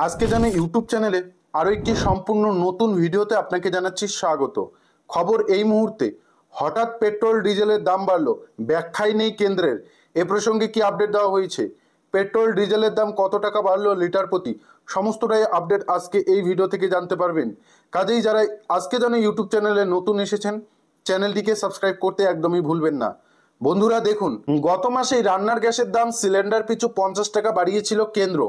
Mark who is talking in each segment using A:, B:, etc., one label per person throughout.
A: আজকে জানে ইউটিউব চ্যানেলে আরও একটি সম্পূর্ণ নতুন ভিডিওতে আপনাকে জানাচ্ছি স্বাগত। খবর এই মুহূর্তে, হঠাৎ পেট্রোল ডিজেলের দাম বাড়লো, ব্যাখ্যাই নেই কেন্দ্রের। এ প্রসঙ্গে কি আপডেট দেওয়া হয়েছে, পেট্রোল ডিজেলের দাম কত টাকা বাড়লো লিটার প্রতি, সমস্তটাই আপডেট আজকে এই ভিডিও থেকে জানতে পারবেন। কাজেই যারা আজকে জানে ইউটিউব চ্যানেলে নতুন এসেছেন, চ্যানেলটিকে সাবস্ক্রাইব করতে একদমই ভুলবেন না। বন্ধুরা দেখুন, গত মাসেই রান্নার গ্যাসের দাম সিলিন্ডার পিছু 50 টাকা বাড়িয়েছিল কেন্দ্র,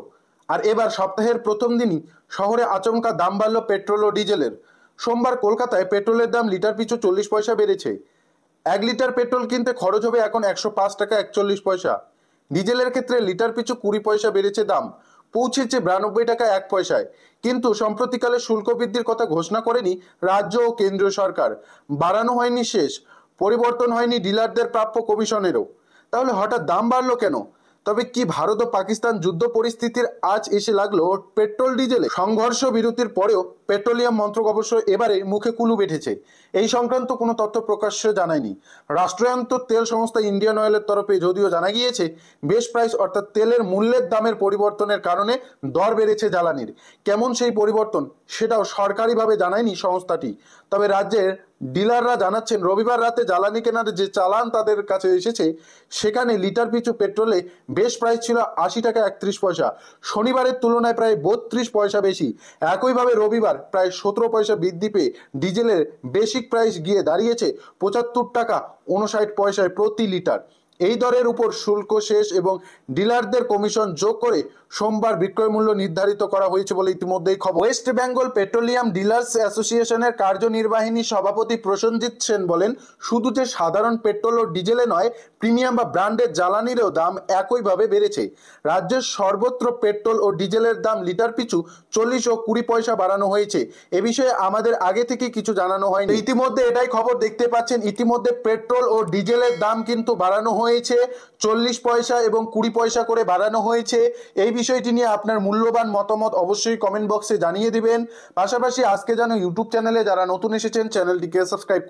A: আর এবার সপ্তাহের প্রথম দিনই শহরে আচমকা দাম বাড়ল পেট্রোল ও ডিজেলের। সোমবার কলকাতায় পেট্রোলের দাম লিটার পিছু 40 পয়সা বেড়েছে। 1 লিটার পেট্রোল কিনতে খরচ হবে এখন 105 টাকা 41 পয়সা। ডিজেলের ক্ষেত্রে লিটার পিছু 20 পয়সা বেড়েছে দাম, পৌঁছেছে 92 টাকা 1 পয়সায়। কিন্তু সম্প্রতিকালে শুল্ক বৃদ্ধির কথা ঘোষণা করেনি রাজ্য ও কেন্দ্রীয় সরকার। বাড়ানো হয়নি শেষ, পরিবর্তন হয়নি ডিলারদের প্রাপ্য কমিশনেরও। তাহলে হঠাৎ দাম বাড়লো কেন? তবে কি ভারত ও পাকিস্তান যুদ্ধ পরিস্থিতির আজ এসে লাগলো পেট্রোল ডিজেলে? সংঘর্ষ বিরতির পরেও পেট্রোলিয়াম মন্ত্রক অবশ্য এবারে মুখে কুলু বেঁধেছে। এই সংক্রান্ত কোনো তথ্য প্রকাশ্যে জানায়নি রাষ্ট্রায়ত্ত তেল সংস্থা ইন্ডিয়ান অয়েলের তরফে। যদিও জানা গিয়েছে বেস প্রাইস অর্থাৎ তেলের মূল্যের দামের পরিবর্তনের কারণে দর বেড়েছে জ্বালানির। কেমন সেই পরিবর্তন সেটাও সরকারিভাবে জানায়নি সংস্থাটি। তবে রাজ্যের ডিলাররা জানাচ্ছেন, রবিবার রাতে জ্বালানি কেনার যে চালান তাদের কাছে এসেছে, সেখানে লিটার পিছু পেট্রোলে বেস প্রাইস ছিল 80 টাকা 31 পয়সা, শনিবারের তুলনায় প্রায় 32 পয়সা বেশি। একইভাবে রবিবার প্রায় 17 পয়সা বৃদ্ধি পেয়ে ডিজেলের বেসিক প্রাইস গিয়ে দাঁড়িয়েছে 75 টাকা 59 পয়সায় প্রতি লিটার। এই দরের উপর শুল্ক শেষ এবং ডিলারদের কমিশন যোগ করে সোমবার বিক্রয় মূল্য নির্ধারিত করা হয়েছে বলে ইতিমধ্যেই খবর। ওয়েস্ট বেঙ্গল পেট্রোলিয়াম ডিলার্স অ্যাসোসিয়েশনের কার্যনির্বাহী সভাপতি প্রসেনজিৎ সেন বলেন, শুধু যে সাধারণ পেট্রোল ও ডিজেলে নয়, প্রিমিয়াম বা ব্র্যান্ডের জ্বালানিরও দাম একইভাবে বেড়েছে। রাজ্যের সর্বত্র পেট্রোল ও ডিজেলের দাম লিটার পিছু 40 ও 20 পয়সা বাড়ানো হয়েছে। এ বিষয়ে আমাদের আগে থেকে কিছু জানানো হয়নি। ইতিমধ্যে এটাই খবর দেখতে পাচ্ছেন, ইতিমধ্যে পেট্রোল ও ডিজেলের দাম কিন্তু বাড়ানো হয়েছে, 40 পয়সা এবং 20 পয়সা করে বাড়ানো হয়েছে। এই বিষয়টি নিয়ে আপনার মূল্যবান মতামত অবশ্যই কমেন্ট বক্সে জানিয়ে দিবেন। পাশাপাশি আজকে জানো ইউটিউব চ্যানেলে যারা নতুন এসেছেন, চ্যানেলটিকে সাবস্ক্রাইব